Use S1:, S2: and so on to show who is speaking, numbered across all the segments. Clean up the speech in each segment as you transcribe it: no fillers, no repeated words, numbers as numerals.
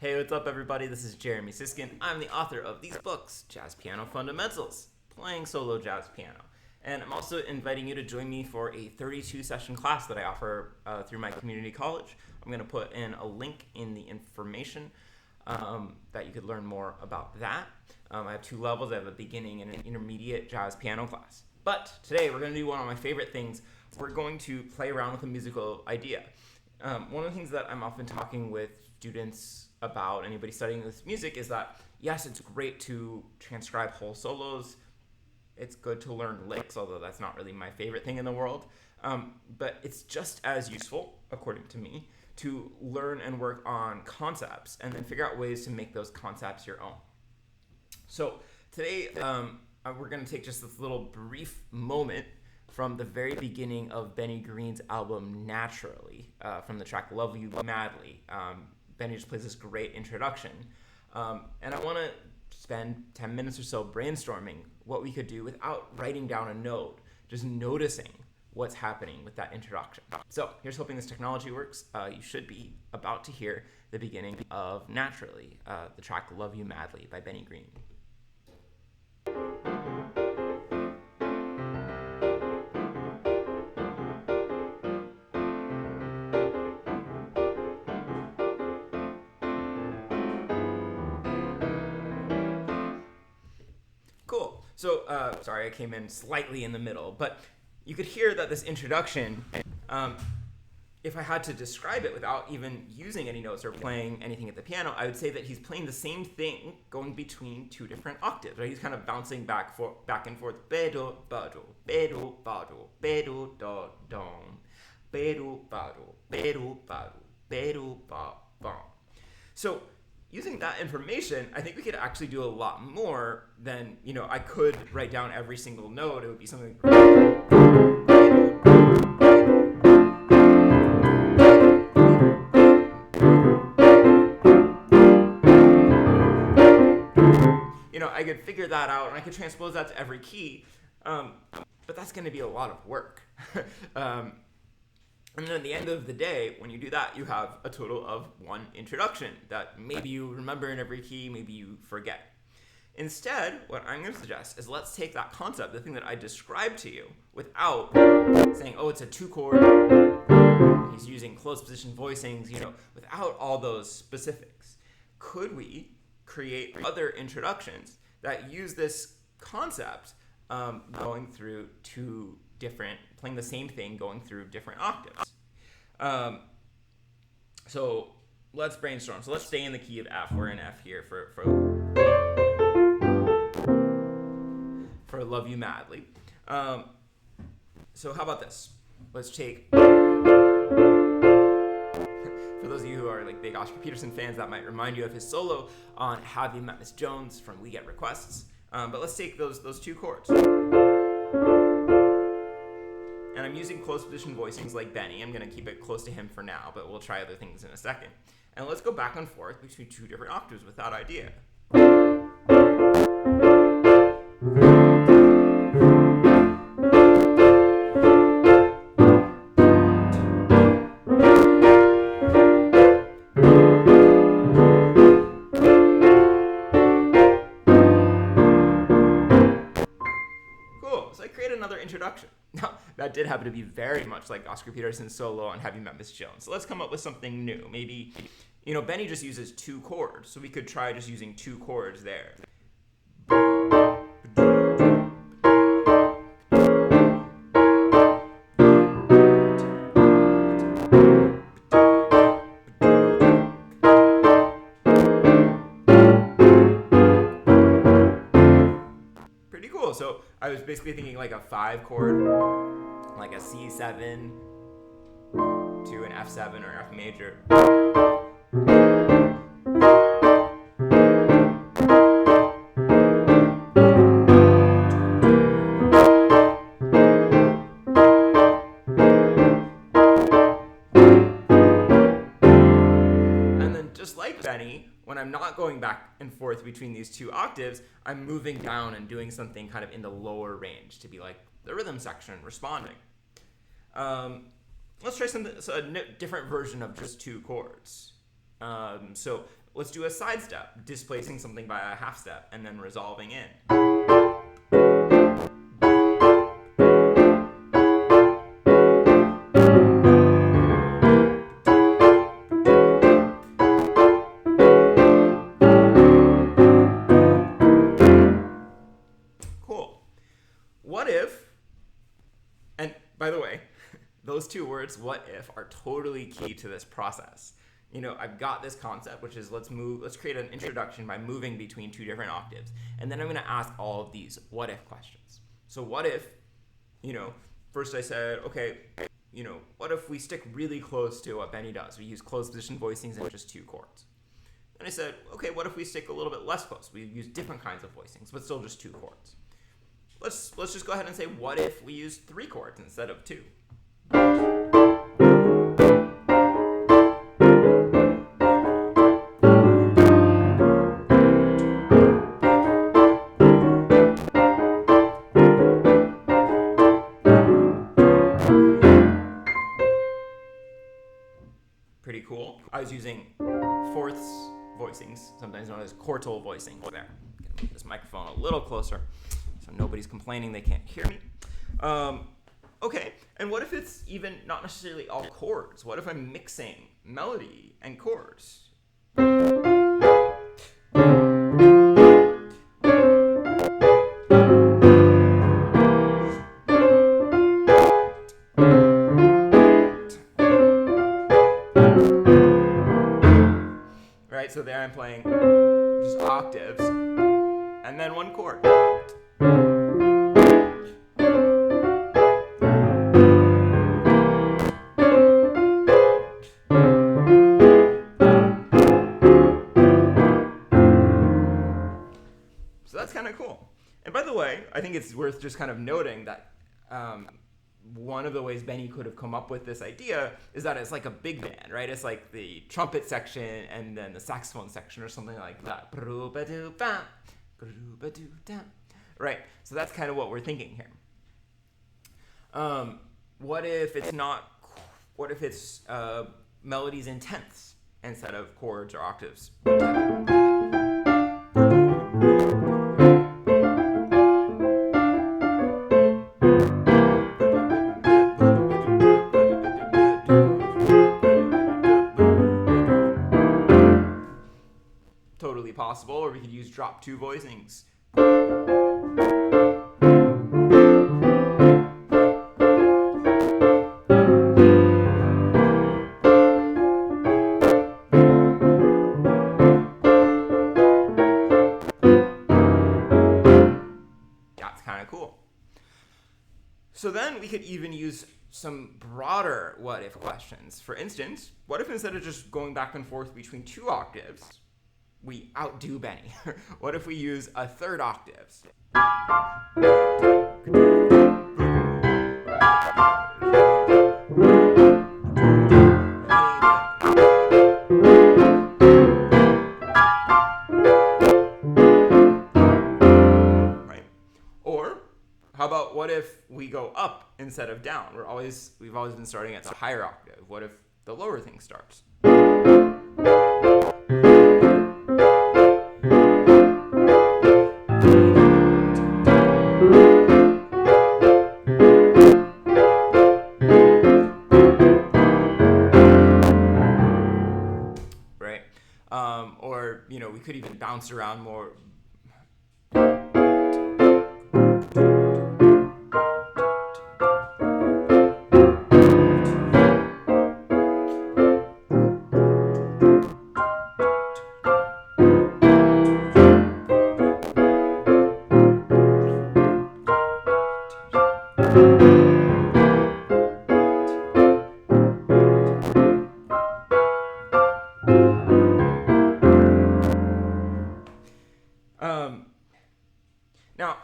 S1: Hey, what's up, everybody? This is Jeremy Siskind. I'm the author of these books, Jazz Piano Fundamentals, playing solo jazz piano. And I'm also inviting you to join me for a 32-session class that I offer through my community college. I'm going to put in a link in the information that you could learn more about that. I have two levels. I have a beginning and an intermediate jazz piano class. But today we're going to do one of my favorite things. We're going to play around with a musical idea. One of the things that I'm often talking with students about, anybody studying this music, is that yes, it's great to transcribe whole solos. It's good to learn licks, although that's not really my favorite thing in the world. But it's just as useful, according to me, to learn and work on concepts and then figure out ways to make those concepts your own. So today, we're going to take just this little brief moment from the very beginning of Benny Green's album Naturally, from the track Love You Madly. Benny just plays this great introduction. And I want to spend 10 minutes or so brainstorming what we could do without writing down a note, just noticing what's happening with that introduction. So here's hoping this technology works. You should be about to hear the beginning of Naturally, the track Love You Madly by Benny Green. Cool. So, sorry, I came in slightly in the middle, but you could hear that this introduction, if I had to describe it without even using any notes or playing anything at the piano, I would say that he's playing the same thing going between two different octaves, right? He's kind of bouncing back and forth. Be-do, ba-do, be-do, ba-do, be-do, do, dom, be-do, ba-do, be-do, ba-do, be-do, ba-bom. So, using that information, I think we could actually do a lot more than, I could write down every single note. It would be something I could figure that out and I could transpose that to every key, but that's going to be a lot of work. And then at the end of the day, when you do that, you have a total of one introduction that maybe you remember in every key, maybe you forget. Instead, what I'm going to suggest is let's take that concept, the thing that I described to you, without saying, oh, it's a two-chord, he's using closed position voicings, without all those specifics. Could we create other introductions that use this concept going through playing the same thing, going through different octaves? So let's brainstorm. So let's stay in the key of F. We're in F here for Love You Madly. So how about this? Let's take, for those of you who are like big Oscar Peterson fans, that might remind you of his solo on Have You Met Miss Jones from We Get Requests. But let's take those two chords. And I'm using closed position voicings like Benny. I'm going to keep it close to him for now, but we'll try other things in a second. And let's go back and forth between two different octaves with that idea. Cool. So I created another introduction. Now, that did happen to be very much like Oscar Peterson's solo on Have You Met Miss Jones. So let's come up with something new. Maybe, Benny just uses two chords, so we could try just using two chords there. Pretty cool. So I was basically thinking like a 5-chord, like a C7 to an F7 or F major. And then just like Benny, when I'm not going back and forth between these two octaves, I'm moving down and doing something kind of in the lower range to be like the rhythm section responding. Let's try a different version of just two chords. So let's do a side step, displacing something by a half step and then resolving in. Cool. What if, and by the way, those two words, what if, are totally key to this process. You know, I've got this concept, which is let's create an introduction by moving between two different octaves. And then I'm going to ask all of these what if questions. So what if, you know, first I said, okay, you know, what if we stick really close to what Benny does? We use closed position voicings and just two chords. And I said, okay, what if we stick a little bit less close? We use different kinds of voicings, but still just two chords. Let's just go ahead and say, what if we use three chords instead of two? Pretty cool. I was using fourths voicings, sometimes known as quartal voicings there. I'm gonna move this microphone a little closer so nobody's complaining they can't hear me. Okay, and what if it's even not necessarily all chords? What if I'm mixing melody and chords? Right, so there I'm playing just octaves and then one chord. So that's kind of cool. And by the way, I think it's worth just kind of noting that one of the ways Benny could have come up with this idea is that it's like a big band, right? It's like the trumpet section and then the saxophone section or something like that. Right? So that's kind of what we're thinking here. What if it's melodies in tenths instead of chords or octaves? Totally possible, or we could use drop two voicings. That's kind of cool. So then we could even use some broader what if questions. For instance, what if instead of just going back and forth between two octaves, we outdo Benny? What if we use a third octaves? Right? Or how about what if we go up instead of down? We've always been starting at a higher octave. What if the lower thing starts? Or, you know, we could even bounce around more. Now,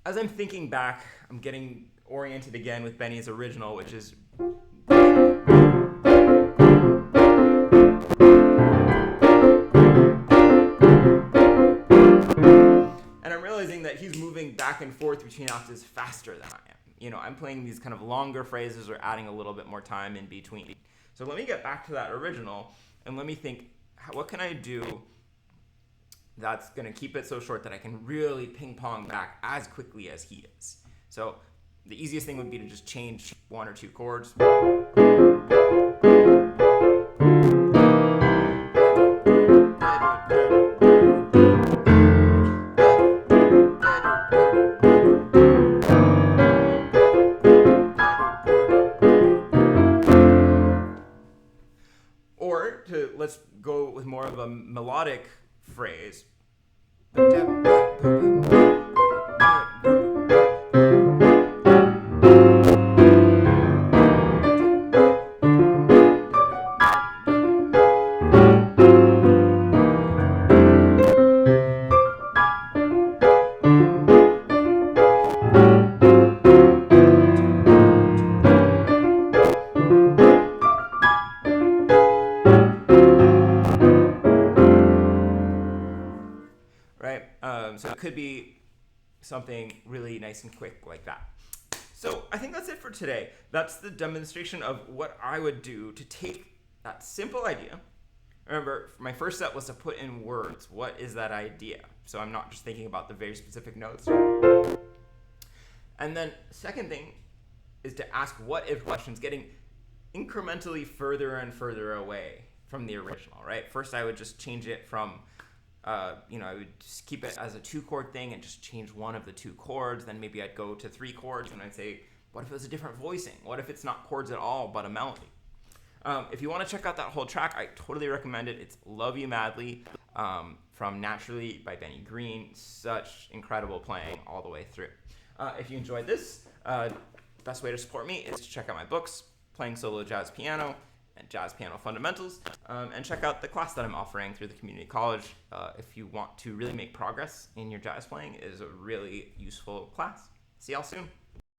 S1: as I'm thinking back, I'm getting oriented again with Benny's original, which is... And I'm realizing that he's moving back and forth between octaves faster than I am. You know, I'm playing these kind of longer phrases or adding a little bit more time in between. So let me get back to that original, and let me think, what can I do that's going to keep it so short that I can really ping pong back as quickly as he is? So the easiest thing would be to just change one or two chords. Or let's go with more of a melodic phrase. Right? So it could be something really nice and quick like that. So I think that's it for today. That's the demonstration of what I would do to take that simple idea. Remember, my first step was to put in words. What is that idea? So I'm not just thinking about the very specific notes. And then second thing is to ask what if questions, getting incrementally further and further away from the original, right? First, I would just change it from I would just keep it as a 2-chord thing and just change one of the 2 chords. Then maybe I'd go to 3 chords and I'd say, what if it was a different voicing? What if it's not chords at all, but a melody? If you want to check out that whole track, I totally recommend it. It's Love You Madly from Naturally by Benny Green. Such incredible playing all the way through. If you enjoyed this, best way to support me is to check out my books, Playing Solo Jazz Piano and Jazz Piano Fundamentals, and check out the class that I'm offering through the community college. If you want to really make progress in your jazz playing, it is a really useful class. See y'all soon.